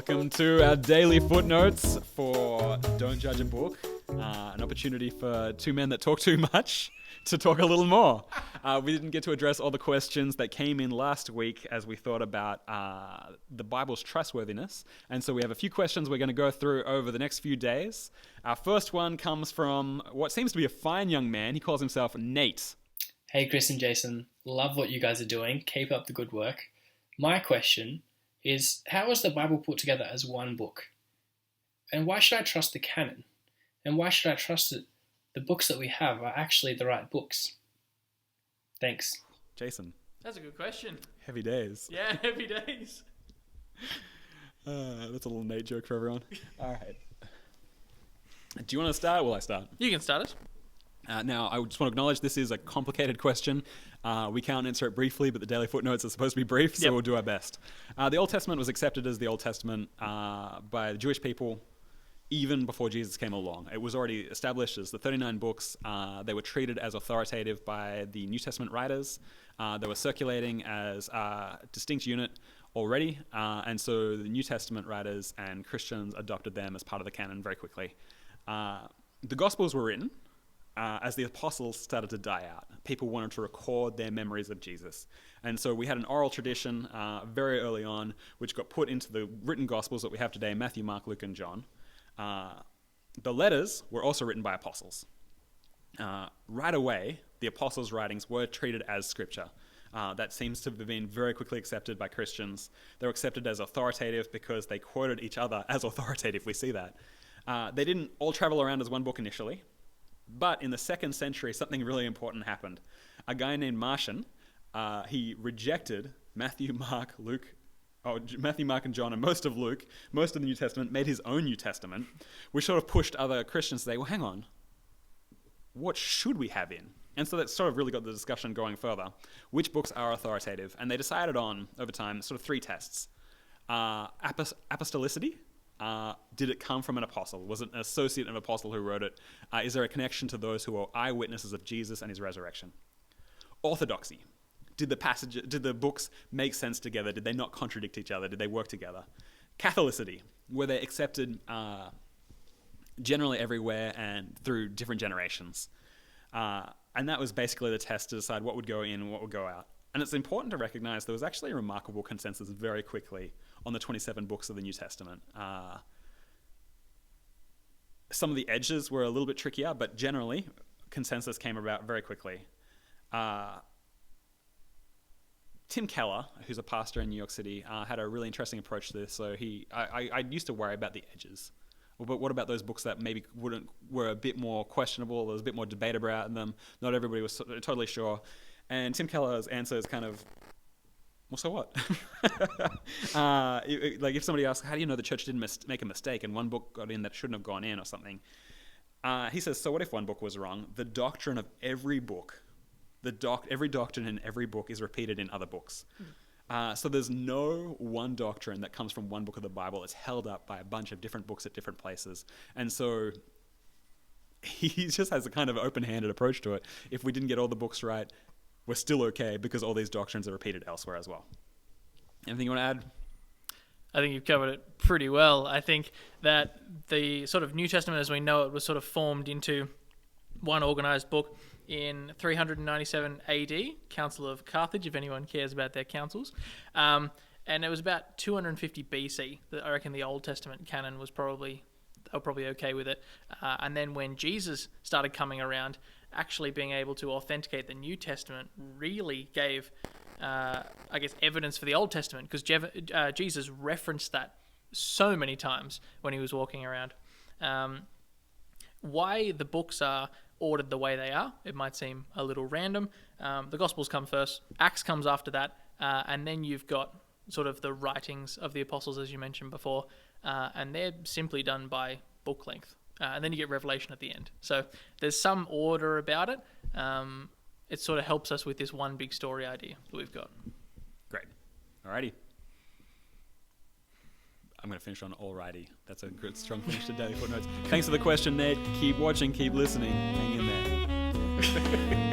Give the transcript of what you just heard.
Welcome to our daily footnotes for Don't Judge a Book, an opportunity for two men that talk too much to talk a little more. We didn't get to address all the questions that came in last week as we thought about the Bible's trustworthiness, and so we have a few questions we're going to go through over the next few days. Our first one comes from what seems to be a fine young man. He calls himself Nate. Hey Chris and Jason, love what you guys are doing. Keep up the good work. My question is, how is the Bible put together as one book? And why should I trust the canon? And why should I trust that the books that we have are actually the right books? Thanks. Jason. That's a good question. Heavy days. Yeah, heavy days. That's a little Nate joke for everyone. All right. Do you want to start? Will I start? You can start it. Now, I just want to acknowledge this is a complicated question. We can't answer it briefly, but the daily footnotes are supposed to be brief, so we'll do our best. The Old Testament was accepted as the Old Testament by the Jewish people even before Jesus came along. It was already established as the 39 books. They were treated as authoritative by the New Testament writers. They were circulating as a distinct unit already, and so the New Testament writers and Christians adopted them as part of the canon very quickly. The Gospels were written as the apostles started to die out. People wanted to record their memories of Jesus. And so we had an oral tradition very early on, which got put into the written Gospels that we have today, Matthew, Mark, Luke, and John. The letters were also written by apostles. Right away, the apostles' writings were treated as scripture. That seems to have been very quickly accepted by Christians. They were accepted as authoritative because they quoted each other as authoritative. We see that. They didn't all travel around as one book initially. But in the 2nd century, something really important happened. A guy named Marcion, he rejected Matthew, Mark, and John, and most of Luke, most of the New Testament, made his own New Testament, which sort of pushed other Christians to say, well, hang on, what should we have in? And so that sort of really got the discussion going further. Which books are authoritative? And they decided on, over time, sort of 3 tests. Apostolicity. Did it come from an apostle? Was it an associate of an apostle who wrote it? Is there a connection to those who are eyewitnesses of Jesus and his resurrection? Orthodoxy. Did the books make sense together? Did they not contradict each other? Did they work together? Catholicity. Were they accepted generally everywhere and through different generations? And that was basically the test to decide what would go in and what would go out. And it's important to recognize there was actually a remarkable consensus very quickly on the 27 books of the New Testament. Some of the edges were a little bit trickier, but generally, consensus came about very quickly. Tim Keller, who's a pastor in New York City, had a really interesting approach to this. So I used to worry about the edges. But what about those books that maybe were a bit more questionable, there was a bit more debate about them, not everybody was totally sure. And Tim Keller's answer is kind of, well, so what? Like if somebody asks, how do you know the church didn't make a mistake and one book got in that shouldn't have gone in or something? He says, so what if one book was wrong? The doctrine of every book, every doctrine in every book is repeated in other books. So there's no one doctrine that comes from one book of the Bible. It's held up by a bunch of different books at different places. And so he just has a kind of open-handed approach to it. If we didn't get all the books right, we're still okay because all these doctrines are repeated elsewhere as well. Anything you want to add? I think you've covered it pretty well. I think that the sort of New Testament as we know it was sort of formed into one organized book in 397 AD, Council of Carthage, if anyone cares about their councils. And it was about 250 BC that I reckon the Old Testament canon was probably okay with it. And then when Jesus started coming around, actually being able to authenticate the New Testament really gave, evidence for the Old Testament, because Jesus referenced that so many times when he was walking around. Why the books are ordered the way they are, it might seem a little random. The Gospels come first, Acts comes after that, and then you've got sort of the writings of the apostles, as you mentioned before, and they're simply done by book length. And then you get Revelation at the end. So there's some order about it. It sort of helps us with this one big story idea that we've got. Great. Alrighty. I'm going to finish on alrighty. That's a good, strong finish to Daily Footnotes. Thanks for the question, Nate. Keep watching, keep listening. Hang in there.